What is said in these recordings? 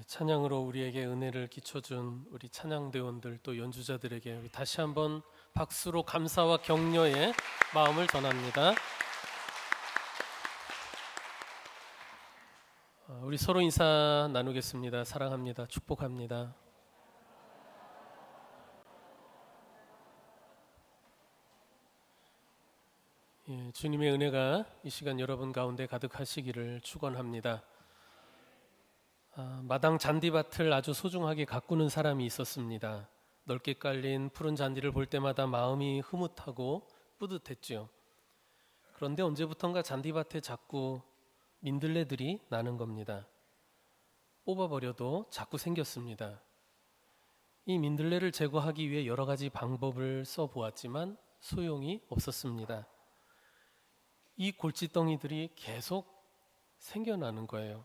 찬양으로 우리에게 은혜를 끼쳐준 우리 찬양대원들 또 연주자들에게 우리 다시 한번 박수로 감사와 격려의 마음을 전합니다. 우리 서로 인사 나누겠습니다. 사랑합니다. 축복합니다. 주님의 은혜가 이 시간 여러분 가운데 가득하시기를 축원합니다. 마당 잔디밭을 아주 소중하게 가꾸는 사람이 있었습니다. 넓게 깔린 푸른 잔디를 볼 때마다 마음이 흐뭇하고 뿌듯했죠. 그런데 언제부턴가 잔디밭에 자꾸 민들레들이 나는 겁니다. 뽑아버려도 자꾸 생겼습니다. 이 민들레를 제거하기 위해 여러 가지 방법을 써보았지만 소용이 없었습니다. 이 골칫덩이들이 계속 생겨나는 거예요.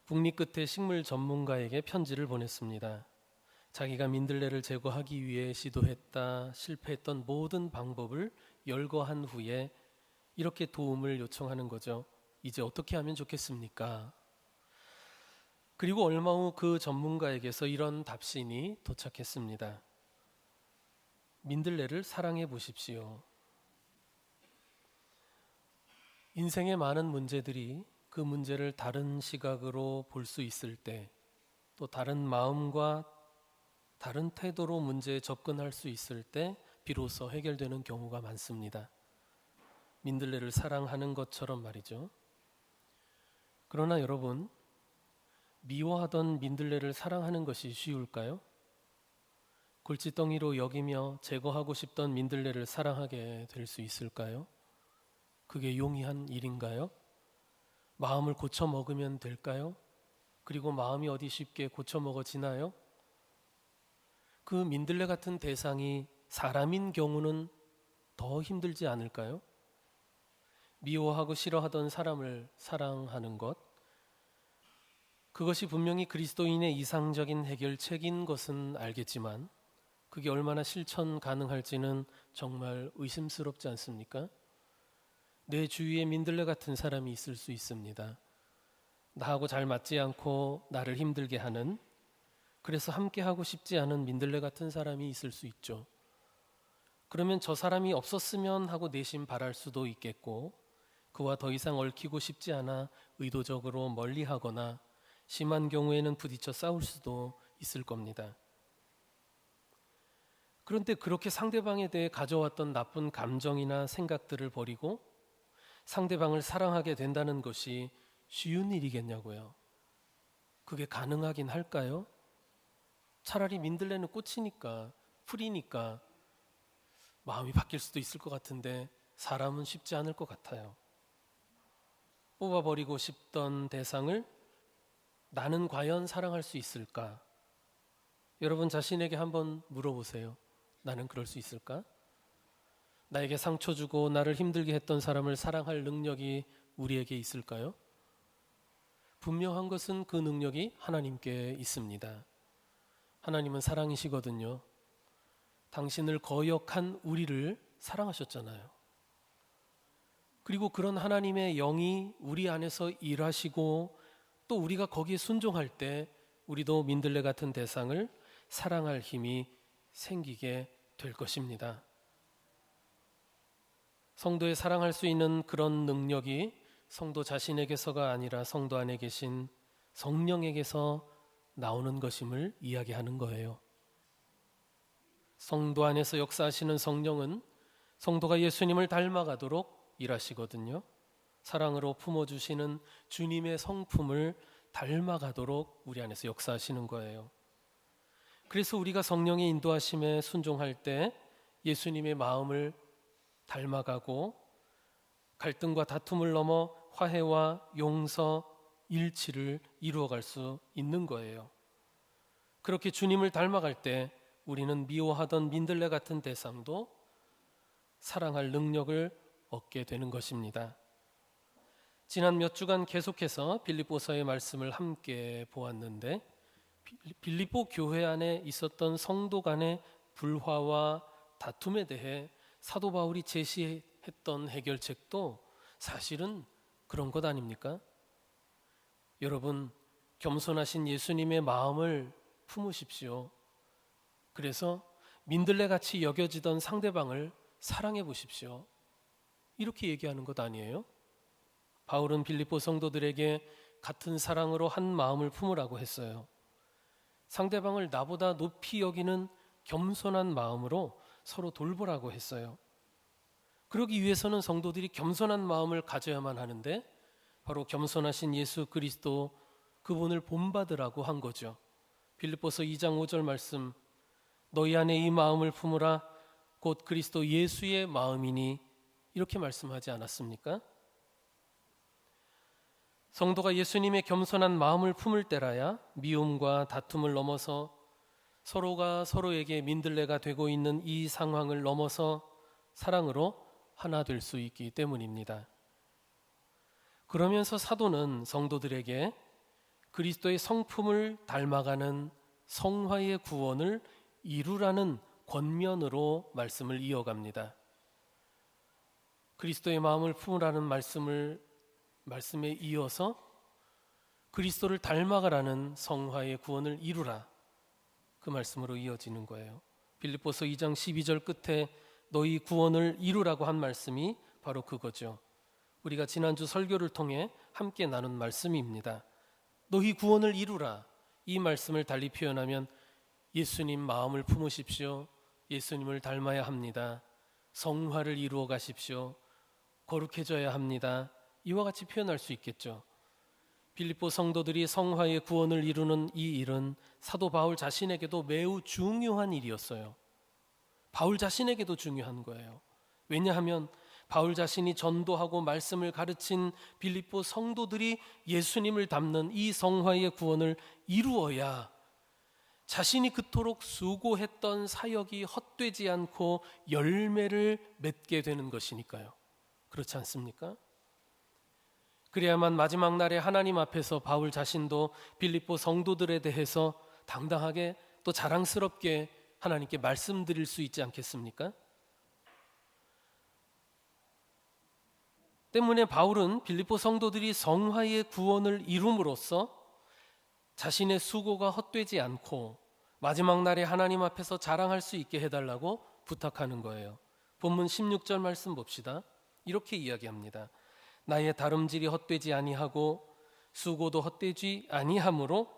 북미 끝에 식물 전문가에게 편지를 보냈습니다. 자기가 민들레를 제거하기 위해 시도했다 실패했던 모든 방법을 열거한 후에 이렇게 도움을 요청하는 거죠. 이제 어떻게 하면 좋겠습니까? 그리고 얼마 후 그 전문가에게서 이런 답신이 도착했습니다. 민들레를 사랑해 보십시오. 인생의 많은 문제들이 그 문제를 다른 시각으로 볼 수 있을 때, 또 다른 마음과 다른 태도로 문제에 접근할 수 있을 때 비로소 해결되는 경우가 많습니다. 민들레를 사랑하는 것처럼 말이죠. 그러나 여러분, 미워하던 민들레를 사랑하는 것이 쉬울까요? 골칫덩이로 여기며 제거하고 싶던 민들레를 사랑하게 될 수 있을까요? 그게 용이한 일인가요? 마음을 고쳐 먹으면 될까요? 그리고 마음이 어디 쉽게 고쳐 먹어지나요? 그 민들레 같은 대상이 사람인 경우는 더 힘들지 않을까요? 미워하고 싫어하던 사람을 사랑하는 것, 그것이 분명히 그리스도인의 이상적인 해결책인 것은 알겠지만 그게 얼마나 실천 가능할지는 정말 의심스럽지 않습니까? 내 주위에 민들레 같은 사람이 있을 수 있습니다. 나하고 잘 맞지 않고 나를 힘들게 하는, 그래서 함께 하고 싶지 않은 민들레 같은 사람이 있을 수 있죠. 그러면 저 사람이 없었으면 하고 내심 바랄 수도 있겠고, 그와 더 이상 얽히고 싶지 않아 의도적으로 멀리하거나 심한 경우에는 부딪혀 싸울 수도 있을 겁니다. 그런데 그렇게 상대방에 대해 가져왔던 나쁜 감정이나 생각들을 버리고 상대방을 사랑하게 된다는 것이 쉬운 일이겠냐고요. 그게 가능하긴 할까요? 차라리 민들레는 꽃이니까, 풀이니까 마음이 바뀔 수도 있을 것 같은데 사람은 쉽지 않을 것 같아요. 뽑아버리고 싶던 대상을 나는 과연 사랑할 수 있을까? 여러분 자신에게 한번 물어보세요. 나는 그럴 수 있을까? 나에게 상처 주고 나를 힘들게 했던 사람을 사랑할 능력이 우리에게 있을까요? 분명한 것은 그 능력이 하나님께 있습니다. 하나님은 사랑이시거든요. 당신을 거역한 우리를 사랑하셨잖아요. 그리고 그런 하나님의 영이 우리 안에서 일하시고 또 우리가 거기에 순종할 때 우리도 민들레 같은 대상을 사랑할 힘이 생기게 될 것입니다. 성도의 사랑할 수 있는 그런 능력이 성도 자신에게서가 아니라 성도 안에 계신 성령에게서 나오는 것임을 이야기하는 거예요. 성도 안에서 역사하시는 성령은 성도가 예수님을 닮아가도록 일하시거든요. 사랑으로 품어주시는 주님의 성품을 닮아가도록 우리 안에서 역사하시는 거예요. 그래서 우리가 성령의 인도하심에 순종할 때 예수님의 마음을 닮아가고 갈등과 다툼을 넘어 화해와 용서, 일치를 이루어갈 수 있는 거예요. 그렇게 주님을 닮아갈 때 우리는 미워하던 민들레 같은 대상도 사랑할 능력을 얻게 되는 것입니다. 지난 몇 주간 계속해서 빌립보서의 말씀을 함께 보았는데 빌립보 교회 안에 있었던 성도 간의 불화와 다툼에 대해 사도 바울이 제시했던 해결책도 사실은 그런 것 아닙니까? 여러분, 겸손하신 예수님의 마음을 품으십시오. 그래서 민들레같이 여겨지던 상대방을 사랑해 보십시오. 이렇게 얘기하는 것 아니에요? 바울은 빌립보 성도들에게 같은 사랑으로 한 마음을 품으라고 했어요. 상대방을 나보다 높이 여기는 겸손한 마음으로 서로 돌보라고 했어요. 그러기 위해서는 성도들이 겸손한 마음을 가져야만 하는데 바로 겸손하신 예수 그리스도 그분을 본받으라고 한 거죠. 빌립보서 2장 5절 말씀, 너희 안에 이 마음을 품으라 곧 그리스도 예수의 마음이니, 이렇게 말씀하지 않았습니까? 성도가 예수님의 겸손한 마음을 품을 때라야 미움과 다툼을 넘어서 서로가 서로에게 민들레가 되고 있는 이 상황을 넘어서 사랑으로 하나 될 수 있기 때문입니다. 그러면서 사도는 성도들에게 그리스도의 성품을 닮아가는 성화의 구원을 이루라는 권면으로 말씀을 이어갑니다. 그리스도의 마음을 품으라는 말씀에 이어서 그리스도를 닮아가라는 성화의 구원을 이루라, 그 말씀으로 이어지는 거예요. 빌립보서 2장 12절 끝에 너희 구원을 이루라고 한 말씀이 바로 그거죠. 우리가 지난주 설교를 통해 함께 나눈 말씀입니다. 너희 구원을 이루라, 이 말씀을 달리 표현하면 예수님 마음을 품으십시오. 예수님을 닮아야 합니다. 성화를 이루어 가십시오. 거룩해져야 합니다. 이와 같이 표현할 수 있겠죠. 빌립보 성도들이 성화의 구원을 이루는 이 일은 사도 바울 자신에게도 매우 중요한 일이었어요. 바울 자신에게도 중요한 거예요. 왜냐하면 바울 자신이 전도하고 말씀을 가르친 빌립보 성도들이 예수님을 닮는 이 성화의 구원을 이루어야 자신이 그토록 수고했던 사역이 헛되지 않고 열매를 맺게 되는 것이니까요. 그렇지 않습니까? 그래야만 마지막 날에 하나님 앞에서 바울 자신도 빌립보 성도들에 대해서 당당하게 또 자랑스럽게 하나님께 말씀드릴 수 있지 않겠습니까? 때문에 바울은 빌립보 성도들이 성화의 구원을 이룸으로써 자신의 수고가 헛되지 않고 마지막 날에 하나님 앞에서 자랑할 수 있게 해달라고 부탁하는 거예요. 본문 16절 말씀 봅시다. 이렇게 이야기합니다. 나의 다름질이 헛되지 아니하고 수고도 헛되지 아니하므로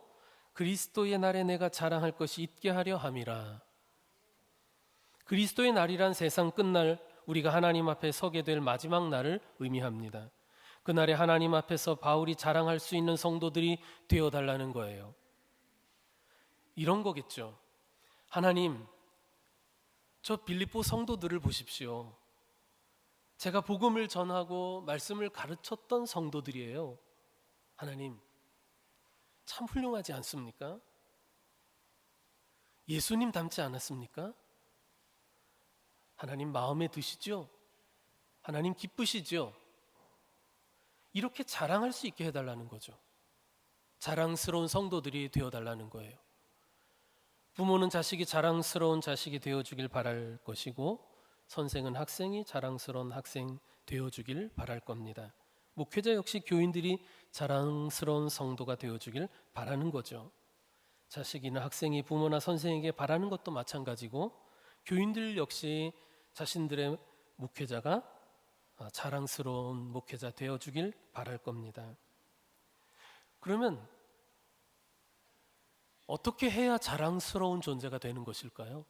그리스도의 날에 내가 자랑할 것이 있게 하려 함이라. 그리스도의 날이란 세상 끝날 우리가 하나님 앞에 서게 될 마지막 날을 의미합니다. 그날에 하나님 앞에서 바울이 자랑할 수 있는 성도들이 되어달라는 거예요. 이런 거겠죠. 하나님, 저 빌립보 성도들을 보십시오. 제가 복음을 전하고 말씀을 가르쳤던 성도들이에요. 하나님, 참 훌륭하지 않습니까? 예수님 닮지 않았습니까? 하나님 마음에 드시죠? 하나님 기쁘시죠? 이렇게 자랑할 수 있게 해달라는 거죠. 자랑스러운 성도들이 되어달라는 거예요. 부모는 자식이 자랑스러운 자식이 되어주길 바랄 것이고 선생은 학생이 자랑스러운 학생 되어주길 바랄 겁니다. 목회자 역시 교인들이 자랑스러운 성도가 되어주길 바라는 거죠. 자식이나 학생이 부모나 선생에게 바라는 것도 마찬가지고 교인들 역시 자신들의 목회자가 자랑스러운 목회자 되어주길 바랄 겁니다. 그러면 어떻게 해야 자랑스러운 존재가 되는 것일까요?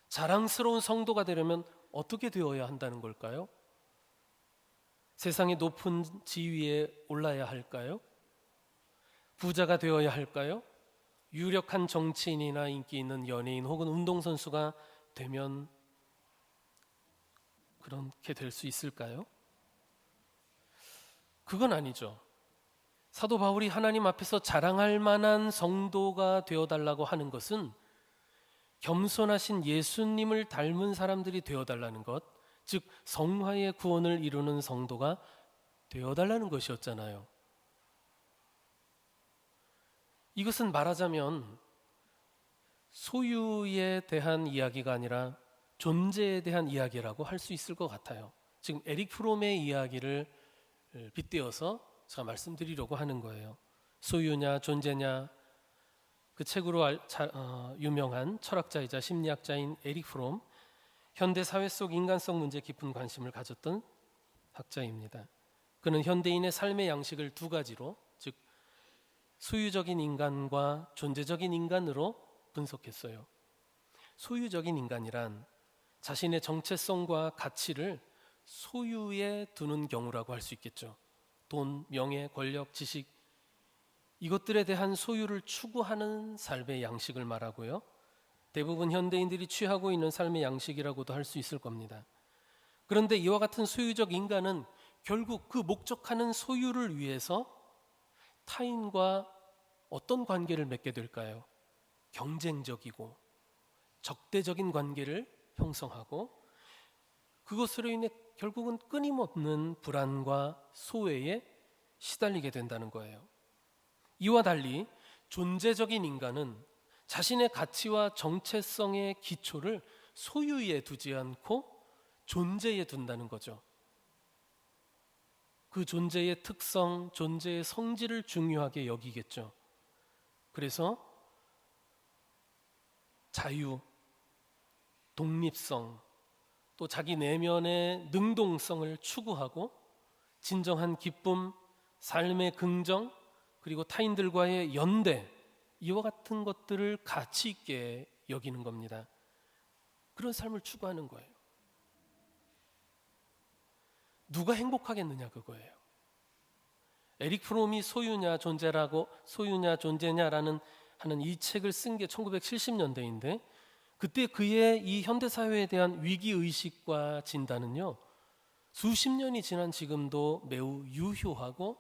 자랑스러운 성도가 되려면 어떻게 되어야 한다는 걸까요? 세상의 높은 지위에 올라야 할까요? 부자가 되어야 할까요? 유력한 정치인이나 인기 있는 연예인 혹은 운동선수가 되면 그렇게 될 수 있을까요? 그건 아니죠. 사도 바울이 하나님 앞에서 자랑할 만한 성도가 되어달라고 하는 것은 겸손하신 예수님을 닮은 사람들이 되어달라는 것, 즉 성화의 구원을 이루는 성도가 되어달라는 것이었잖아요. 이것은 말하자면 소유에 대한 이야기가 아니라 존재에 대한 이야기라고 할 수 있을 것 같아요. 지금 에릭 프롬의 이야기를 빗대어서 제가 말씀드리려고 하는 거예요. 소유냐 존재냐, 그 책으로 유명한 철학자이자 심리학자인 에릭 프롬, 현대 사회 속 인간성 문제에 깊은 관심을 가졌던 학자입니다. 그는 현대인의 삶의 양식을 두 가지로, 즉 소유적인 인간과 존재적인 인간으로 분석했어요. 소유적인 인간이란 자신의 정체성과 가치를 소유에 두는 경우라고 할 수 있겠죠. 돈, 명예, 권력, 지식, 이것들에 대한 소유를 추구하는 삶의 양식을 말하고요. 대부분 현대인들이 취하고 있는 삶의 양식이라고도 할 수 있을 겁니다. 그런데 이와 같은 소유적 인간은 결국 그 목적하는 소유를 위해서 타인과 어떤 관계를 맺게 될까요? 경쟁적이고 적대적인 관계를 형성하고, 그것으로 인해 결국은 끊임없는 불안과 소외에 시달리게 된다는 거예요. 이와 달리 존재적인 인간은 자신의 가치와 정체성의 기초를 소유에 두지 않고 존재에 둔다는 거죠. 그 존재의 특성, 존재의 성질을 중요하게 여기겠죠. 그래서 자유, 독립성, 또 자기 내면의 능동성을 추구하고 진정한 기쁨, 삶의 긍정, 그리고 타인들과의 연대, 이와 같은 것들을 가치 있게 여기는 겁니다. 그런 삶을 추구하는 거예요. 누가 행복하겠느냐, 그거예요. 에릭 프롬이 소유냐 존재냐라는 하는 이 책을 쓴 게 1970년대인데, 그때 그의 이 현대 사회에 대한 위기 의식과 진단은요, 수십 년이 지난 지금도 매우 유효하고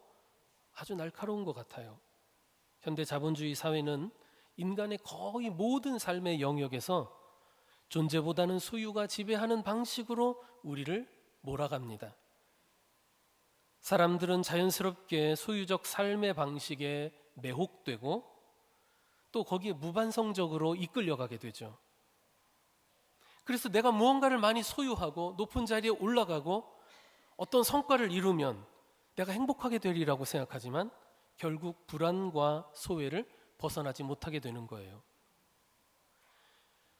아주 날카로운 것 같아요. 현대 자본주의 사회는 인간의 거의 모든 삶의 영역에서 존재보다는 소유가 지배하는 방식으로 우리를 몰아갑니다. 사람들은 자연스럽게 소유적 삶의 방식에 매혹되고 또 거기에 무반성적으로 이끌려가게 되죠. 그래서 내가 무언가를 많이 소유하고 높은 자리에 올라가고 어떤 성과를 이루면 내가 행복하게 되리라고 생각하지만 결국 불안과 소외를 벗어나지 못하게 되는 거예요.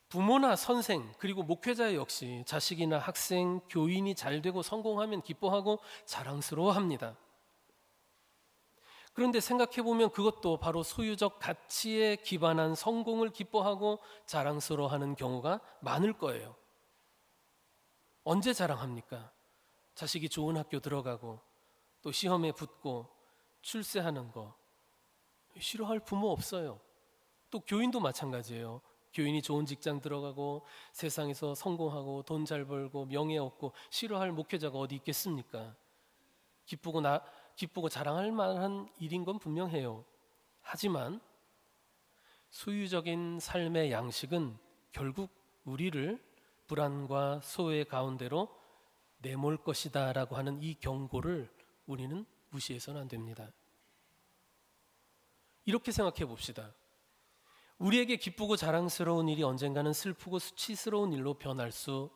부모나 선생 그리고 목회자 역시 자식이나 학생, 교인이 잘 되고 성공하면 기뻐하고 자랑스러워합니다. 그런데 생각해보면 그것도 바로 소유적 가치에 기반한 성공을 기뻐하고 자랑스러워하는 경우가 많을 거예요. 언제 자랑합니까? 자식이 좋은 학교 들어가고 또 시험에 붙고 출세하는 거 싫어할 부모 없어요. 또 교인도 마찬가지예요. 교인이 좋은 직장 들어가고 세상에서 성공하고 돈 잘 벌고 명예 얻고 싫어할 목회자가 어디 있겠습니까? 기쁘고 자랑할 만한 일인 건 분명해요. 하지만 소유적인 삶의 양식은 결국 우리를 불안과 소외 가운데로 내몰 것이다 라고 하는 이 경고를 우리는 무시해서는 안 됩니다. 이렇게 생각해 봅시다. 우리에게 기쁘고 자랑스러운 일이 언젠가는 슬프고 수치스러운 일로 변할 수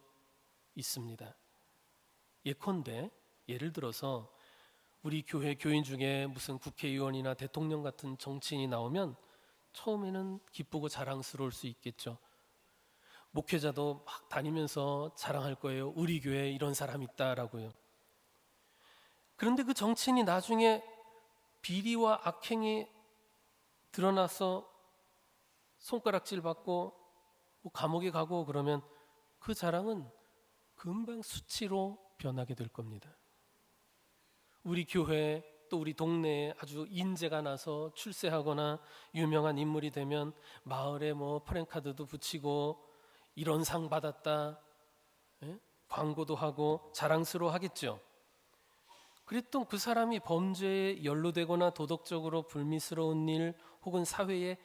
있습니다. 예컨대 예를 들어서 우리 교회 교인 중에 무슨 국회의원이나 대통령 같은 정치인이 나오면 처음에는 기쁘고 자랑스러울 수 있겠죠. 목회자도 막 다니면서 자랑할 거예요. 우리 교회에 이런 사람 있다라고요. 그런데 그 정치인이 나중에 비리와 악행이 드러나서 손가락질 받고 감옥에 가고 그러면 그 자랑은 금방 수치로 변하게 될 겁니다. 우리 교회 또 우리 동네에 아주 인재가 나서 출세하거나 유명한 인물이 되면 마을에 프랜카드도 붙이고 이런 상 받았다, 광고도 하고 자랑스러워 하겠죠. 그랬던 그 사람이 범죄에 연루되거나 도덕적으로 불미스러운 일 혹은 사회에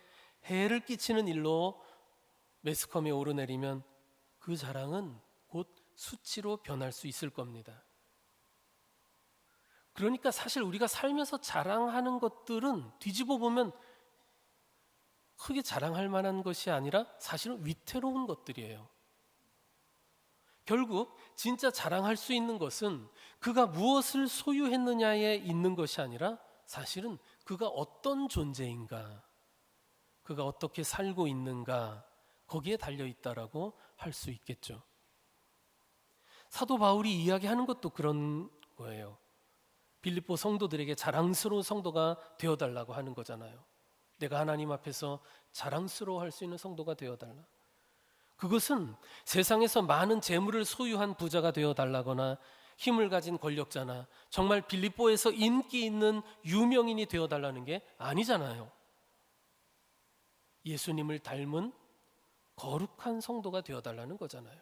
해를 끼치는 일로 매스컴에 오르내리면 그 자랑은 곧 수치로 변할 수 있을 겁니다. 그러니까 사실 우리가 살면서 자랑하는 것들은 뒤집어 보면 크게 자랑할 만한 것이 아니라 사실은 위태로운 것들이에요. 결국 진짜 자랑할 수 있는 것은 그가 무엇을 소유했느냐에 있는 것이 아니라 사실은 그가 어떤 존재인가, 그가 어떻게 살고 있는가, 거기에 달려 있다라고 할 수 있겠죠. 사도 바울이 이야기하는 것도 그런 거예요. 빌립보 성도들에게 자랑스러운 성도가 되어달라고 하는 거잖아요. 내가 하나님 앞에서 자랑스러워할 수 있는 성도가 되어달라. 그것은 세상에서 많은 재물을 소유한 부자가 되어달라거나 힘을 가진 권력자나 정말 빌립보에서 인기 있는 유명인이 되어달라는 게 아니잖아요. 예수님을 닮은 거룩한 성도가 되어달라는 거잖아요.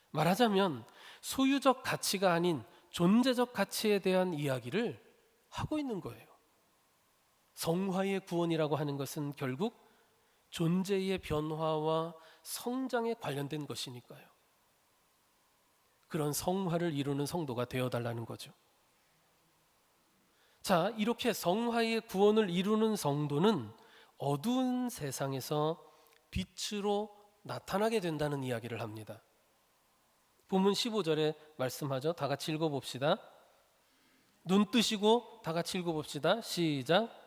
말하자면 소유적 가치가 아닌 존재적 가치에 대한 이야기를 하고 있는 거예요. 성화의 구원이라고 하는 것은 결국 존재의 변화와 성장에 관련된 것이니까요. 그런 성화를 이루는 성도가 되어달라는 거죠. 자, 이렇게 성화의 구원을 이루는 성도는 어두운 세상에서 빛으로 나타나게 된다는 이야기를 합니다. 본문 15절에 말씀하죠. 다 같이 읽어봅시다. 눈 뜨시고 다 같이 읽어봅시다. 시작.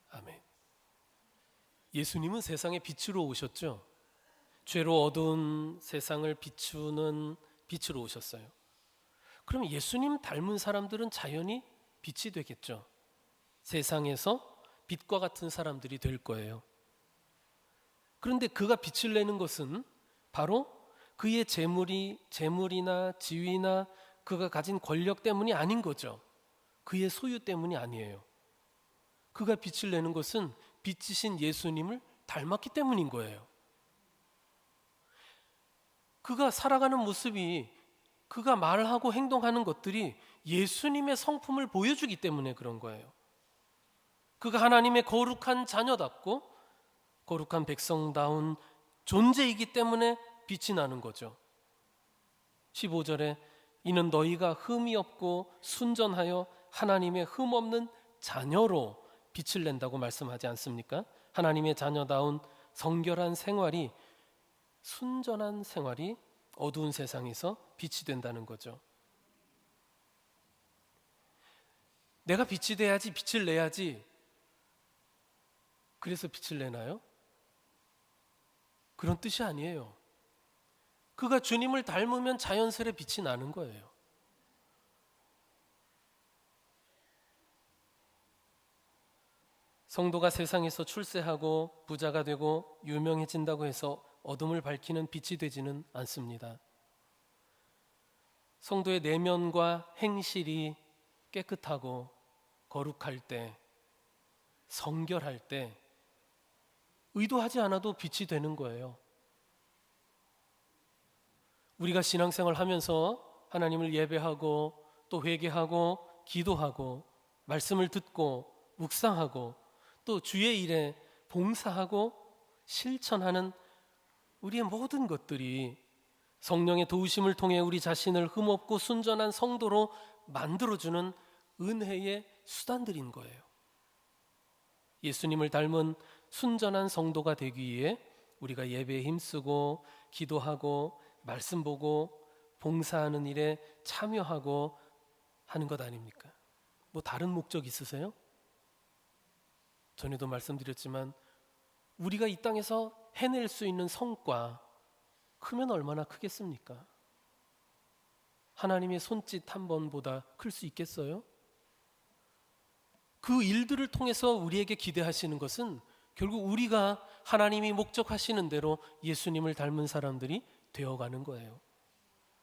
아멘. 예수님은 세상에 빛으로 오셨죠. 죄로 어두운 세상을 비추는 빛으로 오셨어요. 그럼 예수님 닮은 사람들은 자연히 빛이 되겠죠. 세상에서 빛과 같은 사람들이 될 거예요. 그런데 그가 빛을 내는 것은 바로 그의 재물이나 지위나 그가 가진 권력 때문이 아닌 거죠. 그의 소유 때문이 아니에요. 그가 빛을 내는 것은 빛이신 예수님을 닮았기 때문인 거예요. 그가 살아가는 모습이, 그가 말하고 행동하는 것들이 예수님의 성품을 보여주기 때문에 그런 거예요. 그가 하나님의 거룩한 자녀답고 거룩한 백성다운 존재이기 때문에 빛이 나는 거죠. 15절에 이는 너희가 흠이 없고 순전하여 하나님의 흠 없는 자녀로 빛을 낸다고 말씀하지 않습니까? 하나님의 자녀다운 성결한 생활이, 순전한 생활이 어두운 세상에서 빛이 된다는 거죠. 내가 빛이 돼야지, 빛을 내야지. 그래서 빛을 내나요? 그런 뜻이 아니에요. 그가 주님을 닮으면 자연스레 빛이 나는 거예요. 성도가 세상에서 출세하고 부자가 되고 유명해진다고 해서 어둠을 밝히는 빛이 되지는 않습니다. 성도의 내면과 행실이 깨끗하고 거룩할 때, 성결할 때 의도하지 않아도 빛이 되는 거예요. 우리가 신앙생활 하면서 하나님을 예배하고 또 회개하고 기도하고 말씀을 듣고 묵상하고 또 주의 일에 봉사하고 실천하는 우리의 모든 것들이 성령의 도우심을 통해 우리 자신을 흠없고 순전한 성도로 만들어주는 은혜의 수단들인 거예요. 예수님을 닮은 순전한 성도가 되기 위해 우리가 예배에 힘쓰고 기도하고 말씀 보고 봉사하는 일에 참여하고 하는 것 아닙니까? 뭐 다른 목적 있으세요? 전에도 말씀드렸지만 우리가 이 땅에서 해낼 수 있는 성과 크면 얼마나 크겠습니까? 하나님의 손짓 한 번보다 클 수 있겠어요? 그 일들을 통해서 우리에게 기대하시는 것은 결국 우리가 하나님이 목적하시는 대로 예수님을 닮은 사람들이 되어가는 거예요.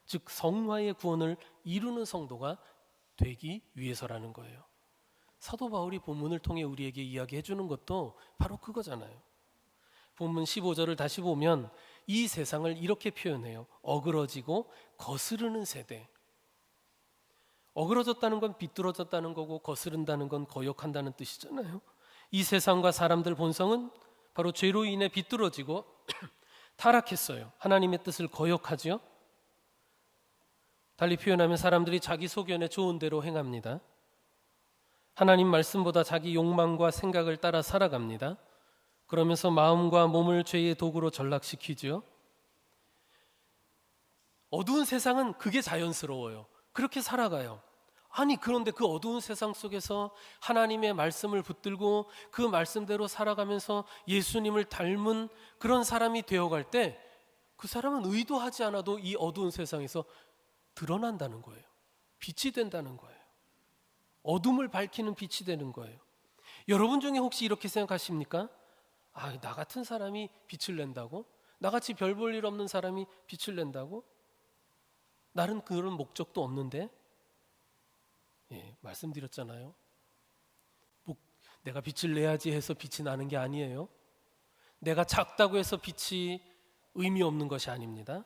즉 성화의 구원을 이루는 성도가 되기 위해서라는 거예요. 사도 바울이 본문을 통해 우리에게 이야기해 주는 것도 바로 그거잖아요. 본문 15절을 다시 보면 이 세상을 이렇게 표현해요. 어그러지고 거스르는 세대. 어그러졌다는 건 비뚤어졌다는 거고 거스른다는 건 거역한다는 뜻이잖아요. 이 세상과 사람들 본성은 바로 죄로 인해 비뚤어지고 타락했어요. 하나님의 뜻을 거역하죠. 달리 표현하면 사람들이 자기 소견에 좋은 대로 행합니다. 하나님 말씀보다 자기 욕망과 생각을 따라 살아갑니다. 그러면서 마음과 몸을 죄의 도구로 전락시키죠. 어두운 세상은 그게 자연스러워요. 그렇게 살아가요. 아니, 그런데 그 어두운 세상 속에서 하나님의 말씀을 붙들고 그 말씀대로 살아가면서 예수님을 닮은 그런 사람이 되어갈 때 그 사람은 의도하지 않아도 이 어두운 세상에서 드러난다는 거예요. 빛이 된다는 거예요. 어둠을 밝히는 빛이 되는 거예요. 여러분 중에 혹시 이렇게 생각하십니까? 아, 나 같은 사람이 빛을 낸다고? 나같이 별 볼 일 없는 사람이 빛을 낸다고? 나는 그런 목적도 없는데? 예, 말씀드렸잖아요. 내가 빛을 내야지 해서 빛이 나는 게 아니에요. 내가 작다고 해서 빛이 의미 없는 것이 아닙니다.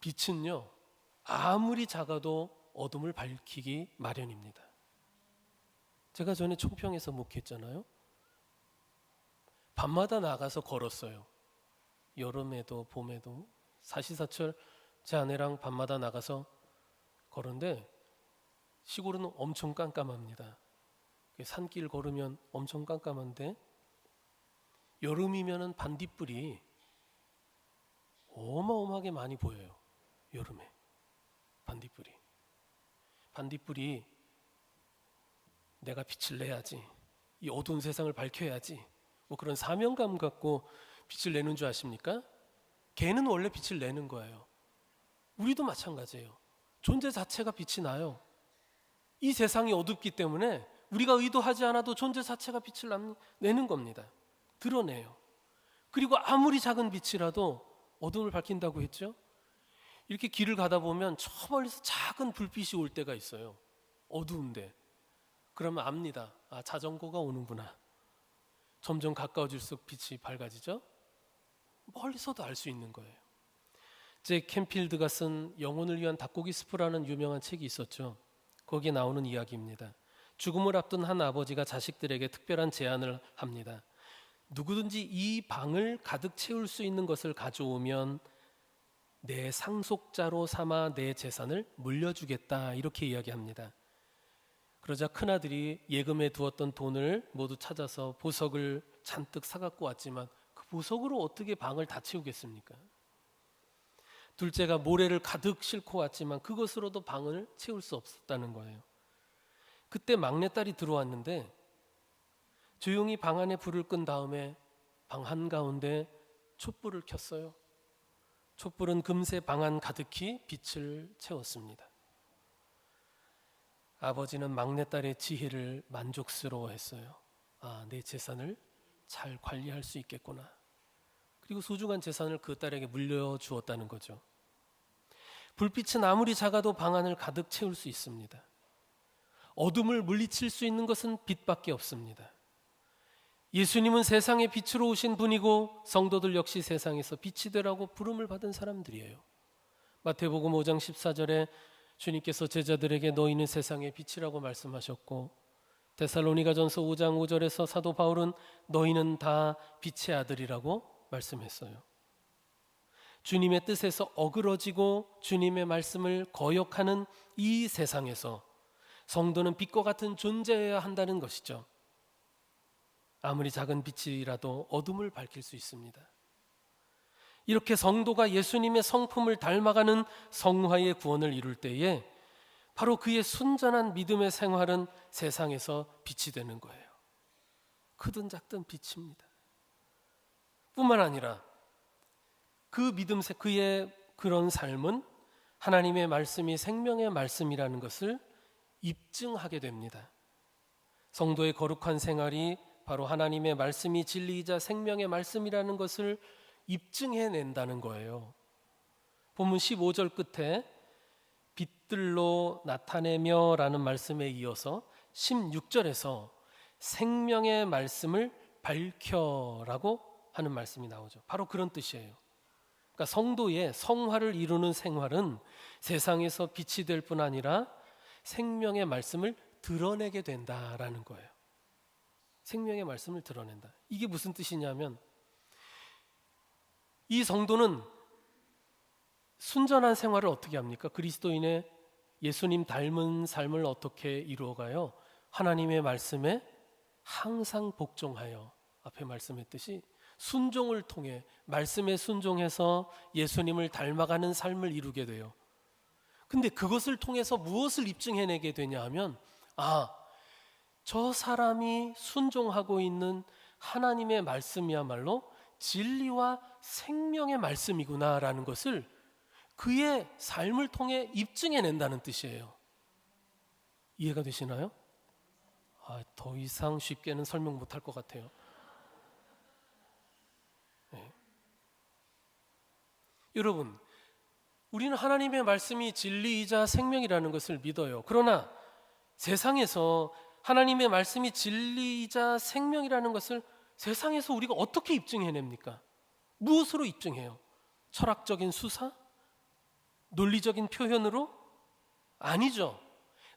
빛은요, 아무리 작아도 어둠을 밝히기 마련입니다. 제가 전에 총평에서 목회했잖아요. 밤마다 나가서 걸었어요. 여름에도 봄에도 사시사철 제 아내랑 밤마다 나가서 걸었는데 시골은 엄청 깜깜합니다. 산길 걸으면 엄청 깜깜한데 여름이면은 반딧불이 어마어마하게 많이 보여요. 여름에 반딧불이 내가 빛을 내야지, 이 어두운 세상을 밝혀야지, 뭐 그런 사명감 갖고 빛을 내는 줄 아십니까? 개는 원래 빛을 내는 거예요. 우리도 마찬가지예요. 존재 자체가 빛이 나요. 이 세상이 어둡기 때문에 우리가 의도하지 않아도 존재 자체가 빛을 내는 겁니다. 드러내요. 그리고 아무리 작은 빛이라도 어둠을 밝힌다고 했죠. 이렇게 길을 가다 보면 저 멀리서 작은 불빛이 올 때가 있어요. 어두운데. 그러면 압니다. 아, 자전거가 오는구나. 점점 가까워질수록 빛이 밝아지죠. 멀리서도 알 수 있는 거예요. 잭 캔필드가 쓴 영혼을 위한 닭고기 스프라는 유명한 책이 있었죠. 거기에 나오는 이야기입니다. 죽음을 앞둔 한 아버지가 자식들에게 특별한 제안을 합니다. 누구든지 이 방을 가득 채울 수 있는 것을 가져오면 내 상속자로 삼아 내 재산을 물려주겠다, 이렇게 이야기합니다. 그러자 큰아들이 예금해 두었던 돈을 모두 찾아서 보석을 잔뜩 사갖고 왔지만 그 보석으로 어떻게 방을 다 채우겠습니까? 둘째가 모래를 가득 싣고 왔지만 그것으로도 방을 채울 수 없었다는 거예요. 그때 막내딸이 들어왔는데 조용히 방 안에 불을 끈 다음에 방 한가운데 촛불을 켰어요. 촛불은 금세 방 안 가득히 빛을 채웠습니다. 아버지는 막내딸의 지혜를 만족스러워했어요. 아, 내 재산을 잘 관리할 수 있겠구나. 그리고 소중한 재산을 그 딸에게 물려주었다는 거죠. 불빛은 아무리 작아도 방 안을 가득 채울 수 있습니다. 어둠을 물리칠 수 있는 것은 빛밖에 없습니다. 예수님은 세상의 빛으로 오신 분이고 성도들 역시 세상에서 빛이 되라고 부름을 받은 사람들이에요. 마태복음 5장 14절에 주님께서 제자들에게 너희는 세상의 빛이라고 말씀하셨고, 데살로니가전서 5장 5절에서 사도 바울은 너희는 다 빛의 아들이라고 말씀했어요. 주님의 뜻에서 어그러지고 주님의 말씀을 거역하는 이 세상에서 성도는 빛과 같은 존재여야 한다는 것이죠. 아무리 작은 빛이라도 어둠을 밝힐 수 있습니다. 이렇게 성도가 예수님의 성품을 닮아가는 성화의 구원을 이룰 때에 바로 그의 순전한 믿음의 생활은 세상에서 빛이 되는 거예요. 크든 작든 빛입니다. 뿐만 아니라 그 믿음, 그의 그런 삶은 하나님의 말씀이 생명의 말씀이라는 것을 입증하게 됩니다. 성도의 거룩한 생활이 바로 하나님의 말씀이 진리이자 생명의 말씀이라는 것을 입증해낸다는 거예요. 본문 15절 끝에 빛들로 나타내며 라는 말씀에 이어서 16절에서 생명의 말씀을 밝혀라고 하는 말씀이 나오죠. 바로 그런 뜻이에요. 그러니까 성도의 성화를 이루는 생활은 세상에서 빛이 될 뿐 아니라 생명의 말씀을 드러내게 된다라는 거예요. 생명의 말씀을 드러낸다. 이게 무슨 뜻이냐면 이 성도는 순전한 생활을 어떻게 합니까? 그리스도인의 예수님 닮은 삶을 어떻게 이루어가요? 하나님의 말씀에 항상 복종하여, 앞에 말씀했듯이 순종을 통해, 말씀에 순종해서 예수님을 닮아가는 삶을 이루게 돼요. 근데 그것을 통해서 무엇을 입증해내게 되냐 하면, 저 사람이 순종하고 있는 하나님의 말씀이야말로 진리와 생명의 말씀이구나라는 것을 그의 삶을 통해 입증해낸다는 뜻이에요. 이해가 되시나요? 더 이상 쉽게는 설명 못할 것 같아요. 네. 여러분, 우리는 하나님의 말씀이 진리이자 생명이라는 것을 믿어요. 그러나 세상에서 하나님의 말씀이 진리이자 생명이라는 것을 세상에서 우리가 어떻게 입증해냅니까? 무엇으로 입증해요? 철학적인 수사? 논리적인 표현으로? 아니죠.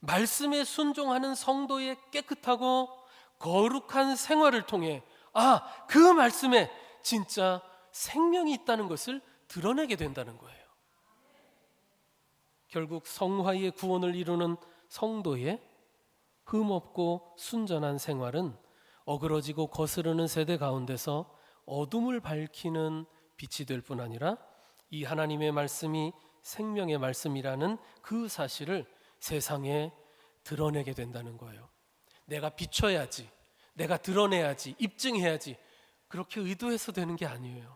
말씀에 순종하는 성도의 깨끗하고 거룩한 생활을 통해 그 말씀에 진짜 생명이 있다는 것을 드러내게 된다는 거예요. 결국 성화의 구원을 이루는 성도의 흠없고 순전한 생활은 어그러지고 거스르는 세대 가운데서 어둠을 밝히는 빛이 될 뿐 아니라 이 하나님의 말씀이 생명의 말씀이라는 그 사실을 세상에 드러내게 된다는 거예요. 내가 비춰야지, 내가 드러내야지, 입증해야지, 그렇게 의도해서 되는 게 아니에요.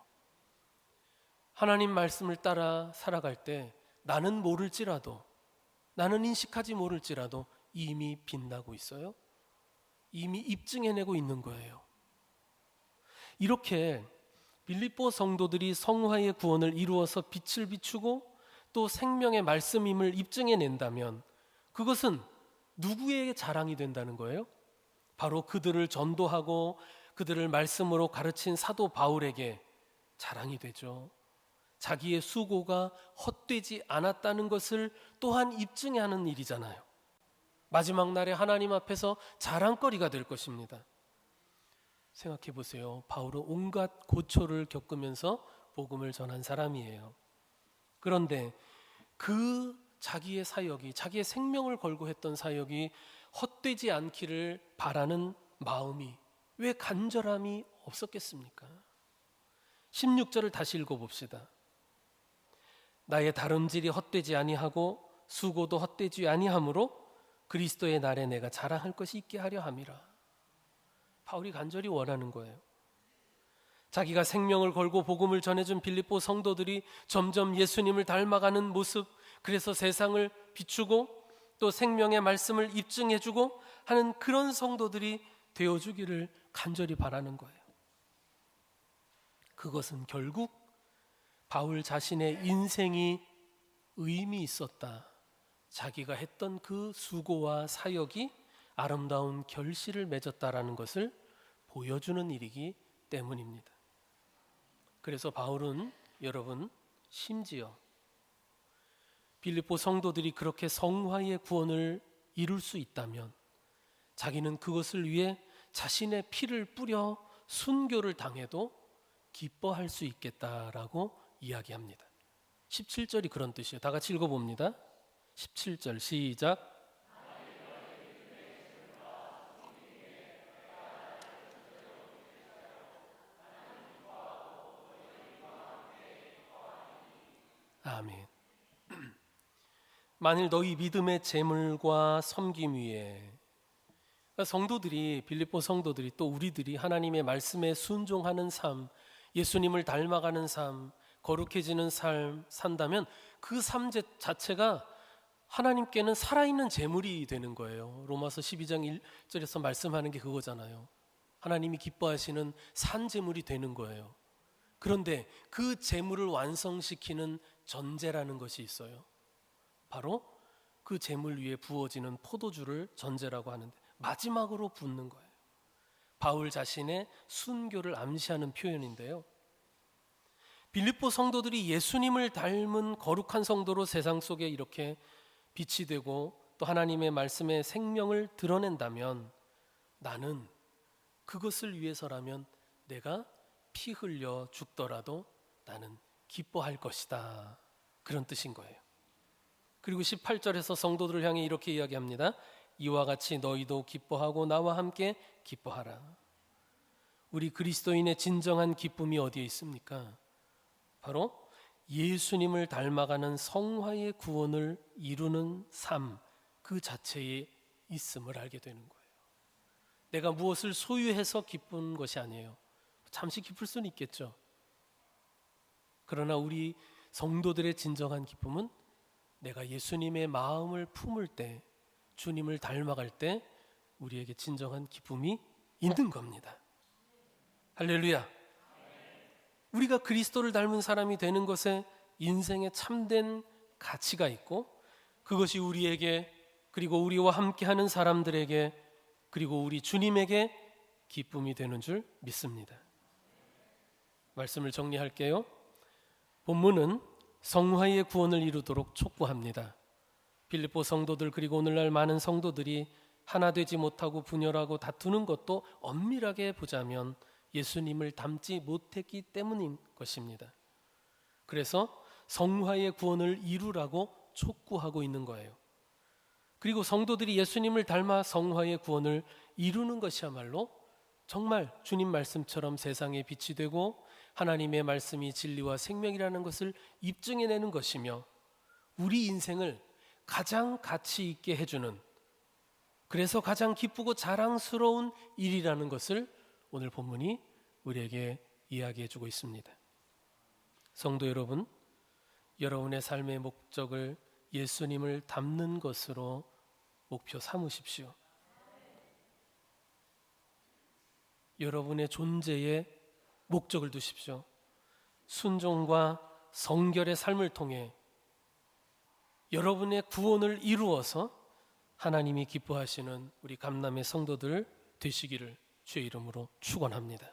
하나님 말씀을 따라 살아갈 때 나는 모를지라도, 나는 인식하지 모를지라도 이미 빛나고 있어요. 이미 입증해내고 있는 거예요. 이렇게 빌립보 성도들이 성화의 구원을 이루어서 빛을 비추고 또 생명의 말씀임을 입증해낸다면 그것은 누구의 자랑이 된다는 거예요? 바로 그들을 전도하고 그들을 말씀으로 가르친 사도 바울에게 자랑이 되죠. 자기의 수고가 헛되지 않았다는 것을 또한 입증하는 일이잖아요. 마지막 날에 하나님 앞에서 자랑거리가 될 것입니다. 생각해 보세요. 바울은 온갖 고초를 겪으면서 복음을 전한 사람이에요. 그런데 그 자기의 사역이, 자기의 생명을 걸고 했던 사역이 헛되지 않기를 바라는 마음이 왜 간절함이 없었겠습니까? 16절을 다시 읽어봅시다. 나의 다름질이 헛되지 아니하고 수고도 헛되지 아니하므로 그리스도의 날에 내가 자랑할 것이 있게 하려 함이라. 바울이 간절히 원하는 거예요. 자기가 생명을 걸고 복음을 전해준 빌립보 성도들이 점점 예수님을 닮아가는 모습, 그래서 세상을 비추고 또 생명의 말씀을 입증해주고 하는 그런 성도들이 되어주기를 간절히 바라는 거예요. 그것은 결국 바울 자신의 인생이 의미 있었다. 자기가 했던 그 수고와 사역이 아름다운 결실을 맺었다라는 것을 보여주는 일이기 때문입니다. 그래서 바울은 여러분 심지어 빌립보 성도들이 그렇게 성화의 구원을 이룰 수 있다면 자기는 그것을 위해 자신의 피를 뿌려 순교를 당해도 기뻐할 수 있겠다라고 이야기합니다. 17절이 그런 뜻이에요. 다 같이 읽어봅니다. 17절 시작. 아멘. 만일 너희 믿음의 재물과 섬김 위에, 그러니까 성도들이, 빌립보 성도들이 또 우리들이 하나님의 말씀에 순종하는 삶, 예수님을 닮아가는 삶, 거룩해지는 삶 산다면 그 삶 자체가 하나님께는 살아있는 재물이 되는 거예요. 로마서 12장 1절에서 말씀하는 게 그거잖아요. 하나님이 기뻐하시는 산 재물이 되는 거예요. 그런데 그 재물을 완성시키는 전제라는 것이 있어요. 바로 그 재물 위에 부어지는 포도주를 전제라고 하는데 마지막으로 붓는 거예요. 바울 자신의 순교를 암시하는 표현인데요. 빌립보 성도들이 예수님을 닮은 거룩한 성도로 세상 속에 이렇게 빛이 되고 또 하나님의 말씀의 생명을 드러낸다면 나는 그것을 위해서라면 내가 피 흘려 죽더라도 나는 기뻐할 것이다. 그런 뜻인 거예요. 그리고 18절에서 성도들을 향해 이렇게 이야기합니다. 이와 같이 너희도 기뻐하고 나와 함께 기뻐하라. 우리 그리스도인의 진정한 기쁨이 어디에 있습니까? 바로 예수님을 닮아가는 성화의 구원을 이루는 삶 그 자체에 있음을 알게 되는 거예요. 내가 무엇을 소유해서 기쁜 것이 아니에요. 잠시 기쁠 수는 있겠죠. 그러나 우리 성도들의 진정한 기쁨은 내가 예수님의 마음을 품을 때, 주님을 닮아갈 때 우리에게 진정한 기쁨이 있는 겁니다. 할렐루야. 우리가 그리스도를 닮은 사람이 되는 것에 인생에 참된 가치가 있고, 그것이 우리에게, 그리고 우리와 함께하는 사람들에게, 그리고 우리 주님에게 기쁨이 되는 줄 믿습니다. 말씀을 정리할게요. 본문은 성화의 구원을 이루도록 촉구합니다. 빌립보 성도들, 그리고 오늘날 많은 성도들이 하나 되지 못하고 분열하고 다투는 것도 엄밀하게 보자면 예수님을 닮지 못했기 때문인 것입니다. 그래서 성화의 구원을 이루라고 촉구하고 있는 거예요. 그리고 성도들이 예수님을 닮아 성화의 구원을 이루는 것이야말로 정말 주님 말씀처럼 세상에 빛이 되고 하나님의 말씀이 진리와 생명이라는 것을 입증해내는 것이며, 우리 인생을 가장 가치 있게 해주는, 그래서 가장 기쁘고 자랑스러운 일이라는 것을 오늘 본문이 우리에게 이야기해주고 있습니다. 성도 여러분, 여러분의 삶의 목적을 예수님을 닮는 것으로 목표 삼으십시오. 여러분의 존재에 목적을 두십시오. 순종과 성결의 삶을 통해 여러분의 구원을 이루어서 하나님이 기뻐하시는 우리 감남의 성도들 되시기를 주의 이름으로 축원합니다.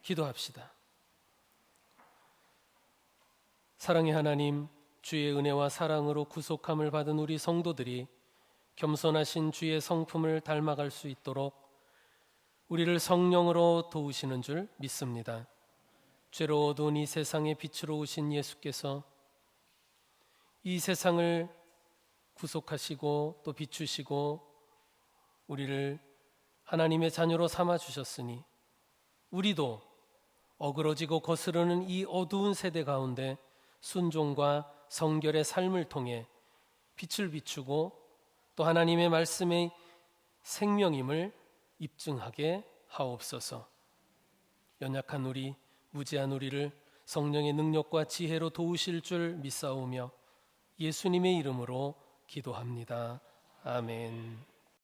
기도합시다. 사랑의 하나님, 주의 은혜와 사랑으로 구속함을 받은 우리 성도들이 겸손하신 주의 성품을 닮아갈 수 있도록 우리를 성령으로 도우시는 줄 믿습니다. 죄로 어두운 이 세상의 빛으로 오신 예수께서 이 세상을 구속하시고 또 비추시고 우리를 하나님의 자녀로 삼아 주셨으니, 우리도 어그러지고 거스르는 이 어두운 세대 가운데 순종과 성결의 삶을 통해 빛을 비추고 또 하나님의 말씀의 생명임을 입증하게 하옵소서. 연약한 우리, 무지한 우리를 성령의 능력과 지혜로 도우실 줄 믿사오며 예수님의 이름으로 기도합니다. 아멘.